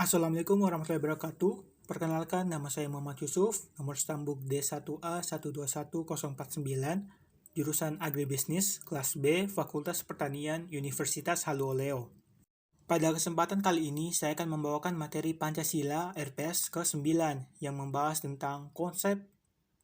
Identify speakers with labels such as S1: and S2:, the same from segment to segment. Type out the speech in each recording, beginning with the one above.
S1: Assalamualaikum warahmatullahi wabarakatuh. Perkenalkan, nama saya Muhammad Yusuf, nomor stambuk D1A121049, jurusan Agribisnis, kelas B, Fakultas Pertanian, Universitas Haluoleo. Pada kesempatan kali ini, saya akan membawakan materi Pancasila RPS ke-9 yang membahas tentang konsep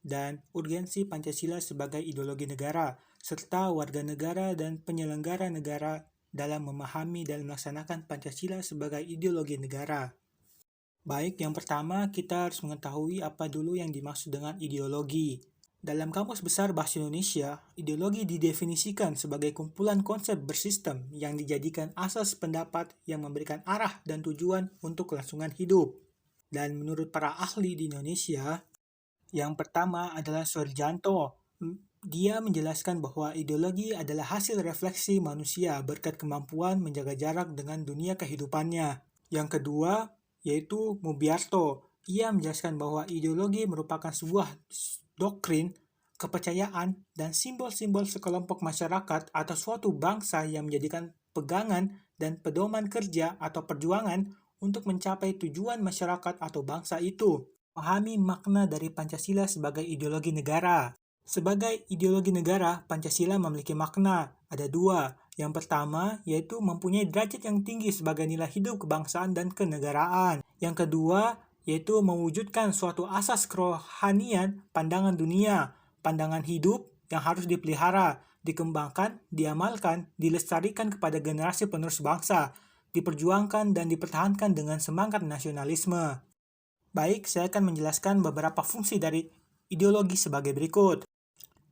S1: dan urgensi Pancasila sebagai ideologi negara, serta warga negara dan penyelenggara negara dalam memahami dan melaksanakan Pancasila sebagai ideologi negara. Baik, yang pertama kita harus mengetahui apa dulu yang dimaksud dengan ideologi. Dalam Kamus Besar Bahasa Indonesia, ideologi didefinisikan sebagai kumpulan konsep bersistem yang dijadikan asas pendapat yang memberikan arah dan tujuan untuk kelangsungan hidup. Dan menurut para ahli di Indonesia, yang pertama adalah Suharjanto. Dia menjelaskan bahwa ideologi adalah hasil refleksi manusia berkat kemampuan menjaga jarak dengan dunia kehidupannya. Yang kedua, yaitu Mubiarto. Ia menjelaskan bahwa ideologi merupakan sebuah doktrin, kepercayaan, dan simbol-simbol sekelompok masyarakat atau suatu bangsa yang menjadikan pegangan dan pedoman kerja atau perjuangan untuk mencapai tujuan masyarakat atau bangsa itu. Pahami makna dari Pancasila sebagai ideologi negara. Sebagai ideologi negara, Pancasila memiliki makna. Ada dua. Yang pertama, yaitu mempunyai derajat yang tinggi sebagai nilai hidup kebangsaan dan kenegaraan. Yang kedua, yaitu mewujudkan suatu asas kerohanian pandangan dunia, pandangan hidup yang harus dipelihara, dikembangkan, diamalkan, dilestarikan kepada generasi penerus bangsa, diperjuangkan dan dipertahankan dengan semangat nasionalisme. Baik, saya akan menjelaskan beberapa fungsi dari ideologi sebagai berikut.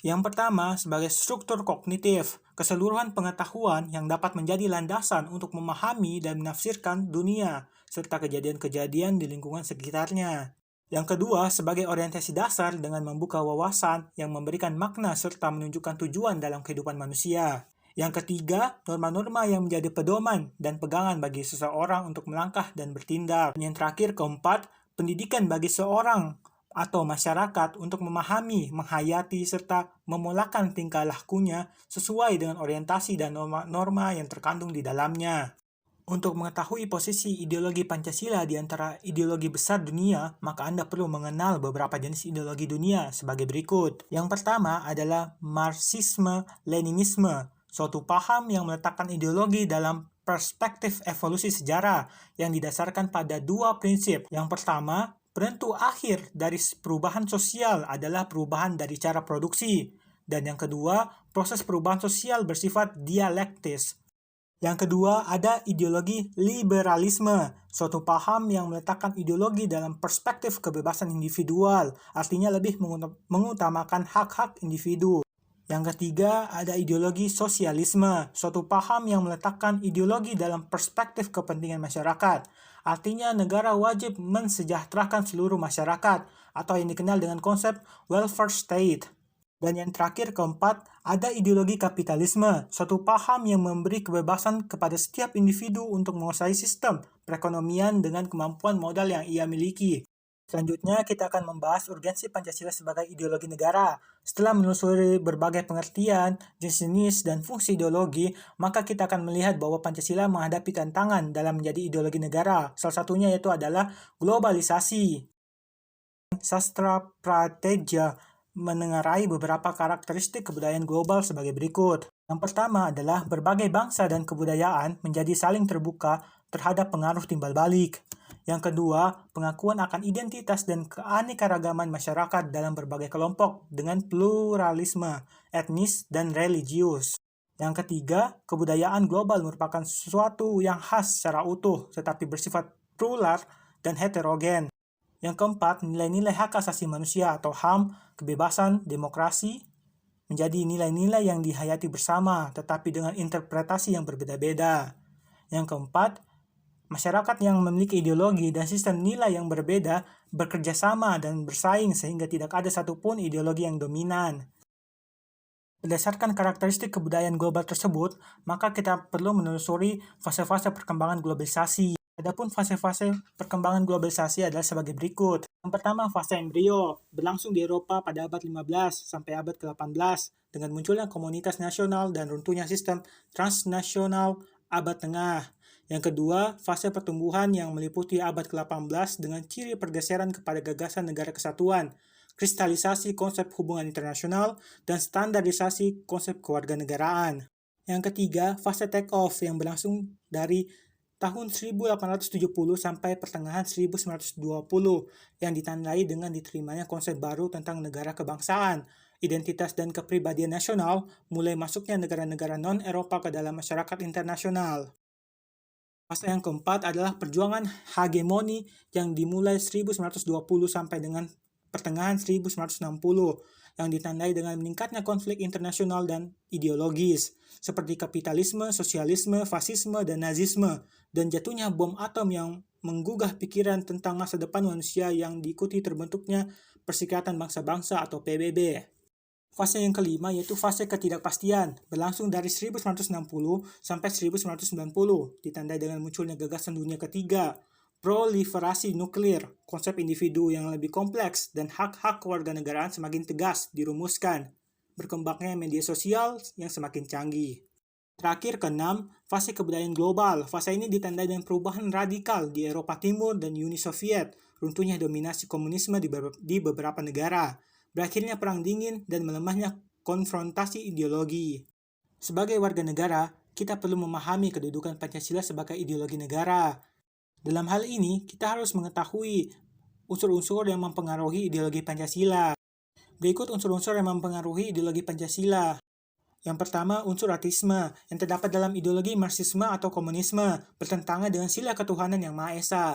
S1: Yang pertama, sebagai struktur kognitif, keseluruhan pengetahuan yang dapat menjadi landasan untuk memahami dan menafsirkan dunia, serta kejadian-kejadian di lingkungan sekitarnya. Yang kedua, sebagai orientasi dasar dengan membuka wawasan yang memberikan makna serta menunjukkan tujuan dalam kehidupan manusia. Yang ketiga, norma-norma yang menjadi pedoman dan pegangan bagi seseorang untuk melangkah dan bertindak. Dan yang terakhir, keempat, pendidikan bagi seorang atau masyarakat untuk memahami, menghayati, serta memulakan tingkah lakunya sesuai dengan orientasi dan norma-norma yang terkandung di dalamnya. Untuk mengetahui posisi ideologi Pancasila di antara ideologi besar dunia, maka Anda perlu mengenal beberapa jenis ideologi dunia sebagai berikut. Yang pertama adalah Marxisme-Leninisme, suatu paham yang meletakkan ideologi dalam perspektif evolusi sejarah yang didasarkan pada dua prinsip. Yang pertama, penentu akhir dari perubahan sosial adalah perubahan dari cara produksi. Dan yang kedua, proses perubahan sosial bersifat dialektis. Yang kedua, ada ideologi liberalisme, suatu paham yang meletakkan ideologi dalam perspektif kebebasan individual, artinya lebih mengutamakan hak-hak individu. Yang ketiga, ada ideologi sosialisme, suatu paham yang meletakkan ideologi dalam perspektif kepentingan masyarakat. Artinya negara wajib mensejahterakan seluruh masyarakat, atau yang dikenal dengan konsep welfare state. Dan yang terakhir, keempat, ada ideologi kapitalisme, suatu paham yang memberi kebebasan kepada setiap individu untuk menguasai sistem perekonomian dengan kemampuan modal yang ia miliki. Selanjutnya, kita akan membahas urgensi Pancasila sebagai ideologi negara. Setelah menelusuri berbagai pengertian, jenis-jenis, dan fungsi ideologi, maka kita akan melihat bahwa Pancasila menghadapi tantangan dalam menjadi ideologi negara. Salah satunya yaitu adalah globalisasi. Sastra Prateja menengarai beberapa karakteristik kebudayaan global sebagai berikut. Yang pertama adalah berbagai bangsa dan kebudayaan menjadi saling terbuka terhadap pengaruh timbal balik. Yang kedua, pengakuan akan identitas dan keanekaragaman masyarakat dalam berbagai kelompok dengan pluralisme etnis dan religius. Yang ketiga, kebudayaan global merupakan sesuatu yang khas secara utuh tetapi bersifat plural dan heterogen. Yang keempat, nilai-nilai hak asasi manusia atau HAM, kebebasan, demokrasi, menjadi nilai-nilai yang dihayati bersama tetapi dengan interpretasi yang berbeda-beda. Yang keempat, masyarakat yang memiliki ideologi dan sistem nilai yang berbeda bekerja sama dan bersaing sehingga tidak ada satupun ideologi yang dominan. Berdasarkan karakteristik kebudayaan global tersebut, maka kita perlu menelusuri fase-fase perkembangan globalisasi. Adapun fase-fase perkembangan globalisasi adalah sebagai berikut. Yang pertama, fase embrio, berlangsung di Eropa pada abad 15 sampai abad ke-18 dengan munculnya komunitas nasional dan runtuhnya sistem transnasional abad tengah. Yang kedua, fase pertumbuhan yang meliputi abad ke-18 dengan ciri pergeseran kepada gagasan negara kesatuan, kristalisasi konsep hubungan internasional, dan standarisasi konsep kewarganegaraan. Yang ketiga, fase take-off yang berlangsung dari tahun 1870 sampai pertengahan 1920 yang ditandai dengan diterimanya konsep baru tentang negara kebangsaan, identitas dan kepribadian nasional, mulai masuknya negara-negara non-Eropa ke dalam masyarakat internasional. Fase yang keempat adalah perjuangan hegemoni yang dimulai 1920 sampai dengan pertengahan 1960 yang ditandai dengan meningkatnya konflik internasional dan ideologis seperti kapitalisme, sosialisme, fasisme, dan nazisme, dan jatuhnya bom atom yang menggugah pikiran tentang masa depan manusia yang diikuti terbentuknya Perserikatan Bangsa-Bangsa atau PBB. Fase yang kelima yaitu fase ketidakpastian, berlangsung dari 1960 sampai 1990, ditandai dengan munculnya gagasan dunia ketiga, proliferasi nuklir, konsep individu yang lebih kompleks, dan hak-hak kewarganegaraan semakin tegas dirumuskan, berkembangnya media sosial yang semakin canggih. Terakhir keenam, fase kebudayaan global. Fase ini ditandai dengan perubahan radikal di Eropa Timur dan Uni Soviet, runtuhnya dominasi komunisme di beberapa negara, berakhirnya Perang Dingin, dan melemahnya konfrontasi ideologi. Sebagai warga negara, kita perlu memahami kedudukan Pancasila sebagai ideologi negara. Dalam hal ini, kita harus mengetahui unsur-unsur yang mempengaruhi ideologi Pancasila. Berikut unsur-unsur yang mempengaruhi ideologi Pancasila. Yang pertama, unsur ateisme, yang terdapat dalam ideologi Marxisme atau komunisme, bertentangan dengan sila ketuhanan yang Maha Esa.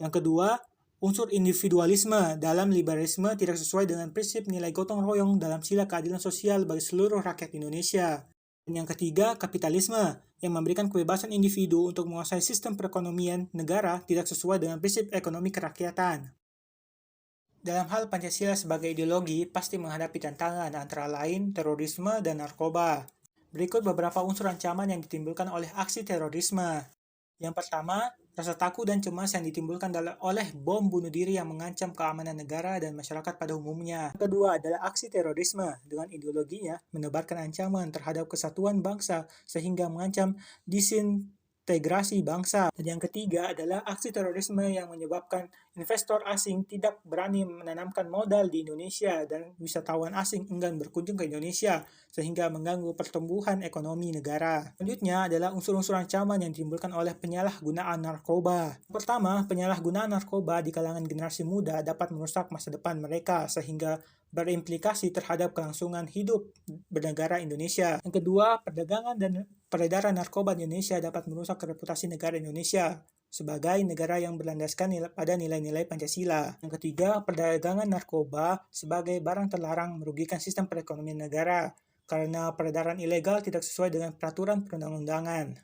S1: Yang kedua, unsur individualisme dalam liberalisme tidak sesuai dengan prinsip nilai gotong royong dalam sila keadilan sosial bagi seluruh rakyat Indonesia. Dan yang ketiga, kapitalisme, yang memberikan kebebasan individu untuk menguasai sistem perekonomian negara tidak sesuai dengan prinsip ekonomi kerakyatan. Dalam hal Pancasila sebagai ideologi, pasti menghadapi tantangan antara lain terorisme dan narkoba. Berikut beberapa unsur ancaman yang ditimbulkan oleh aksi terorisme. Yang pertama, rasa takut dan cemas yang ditimbulkan oleh bom bunuh diri yang mengancam keamanan negara dan masyarakat pada umumnya. Yang kedua adalah aksi terorisme dengan ideologinya menebarkan ancaman terhadap kesatuan bangsa sehingga mengancam disintegrasi bangsa. Dan yang ketiga adalah aksi terorisme yang menyebabkan investor asing tidak berani menanamkan modal di Indonesia dan wisatawan asing enggan berkunjung ke Indonesia sehingga mengganggu pertumbuhan ekonomi negara. Selanjutnya adalah unsur-unsur ancaman yang ditimbulkan oleh penyalahgunaan narkoba. Pertama, penyalahgunaan narkoba di kalangan generasi muda dapat merusak masa depan mereka sehingga berimplikasi terhadap kelangsungan hidup bernegara Indonesia. Yang kedua, perdagangan dan peredaran narkoba di Indonesia dapat merusak reputasi negara Indonesia sebagai negara yang berlandaskan pada nilai-nilai Pancasila. Yang ketiga, perdagangan narkoba sebagai barang terlarang merugikan sistem perekonomian negara karena peredaran ilegal tidak sesuai dengan peraturan perundang-undangan.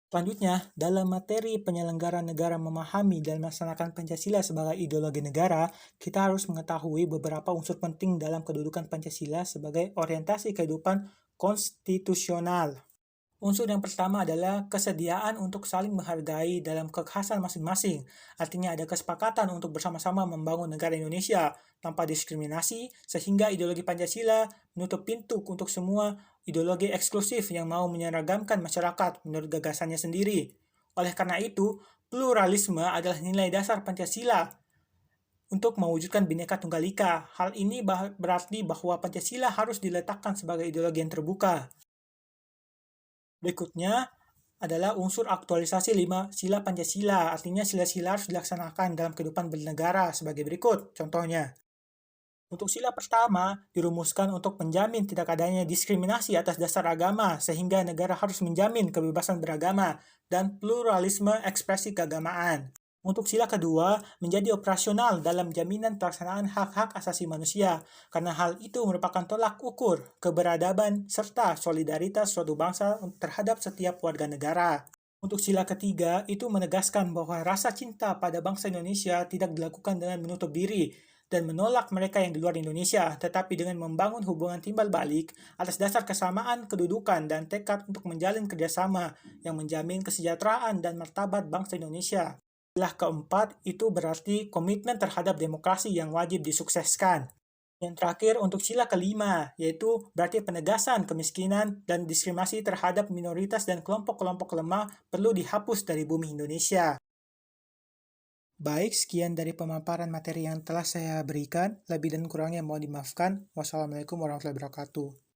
S1: Selanjutnya, dalam materi penyelenggaraan negara memahami dan melaksanakan Pancasila sebagai ideologi negara, kita harus mengetahui beberapa unsur penting dalam kedudukan Pancasila sebagai orientasi kehidupan konstitusional. Unsur yang pertama adalah kesediaan untuk saling menghargai dalam kekhasan masing-masing. Artinya ada kesepakatan untuk bersama-sama membangun negara Indonesia tanpa diskriminasi, sehingga ideologi Pancasila menutup pintu untuk semua ideologi eksklusif yang mau menyeragamkan masyarakat menurut gagasannya sendiri. Oleh karena itu, pluralisme adalah nilai dasar Pancasila untuk mewujudkan Bhinneka Tunggal Ika. Hal ini berarti bahwa Pancasila harus diletakkan sebagai ideologi yang terbuka. Berikutnya adalah unsur aktualisasi 5 sila Pancasila. Artinya sila-sila harus dilaksanakan dalam kehidupan bernegara sebagai berikut. Contohnya, untuk sila pertama dirumuskan untuk menjamin tidak adanya diskriminasi atas dasar agama sehingga negara harus menjamin kebebasan beragama dan pluralisme ekspresi keagamaan. Untuk sila kedua, menjadi operasional dalam jaminan pelaksanaan hak-hak asasi manusia, karena hal itu merupakan tolak ukur keberadaban serta solidaritas suatu bangsa terhadap setiap warga negara. Untuk sila ketiga, itu menegaskan bahwa rasa cinta pada bangsa Indonesia tidak dilakukan dengan menutup diri dan menolak mereka yang di luar Indonesia, tetapi dengan membangun hubungan timbal balik atas dasar kesamaan kedudukan dan tekad untuk menjalin kerjasama yang menjamin kesejahteraan dan martabat bangsa Indonesia. Sila keempat itu berarti komitmen terhadap demokrasi yang wajib disukseskan. Yang terakhir untuk sila kelima, yaitu berarti penegasan kemiskinan dan diskriminasi terhadap minoritas dan kelompok-kelompok lemah perlu dihapus dari bumi Indonesia. Baik, sekian dari pemaparan materi yang telah saya berikan. Lebih dan kurangnya mohon dimaafkan. Wassalamualaikum warahmatullahi wabarakatuh.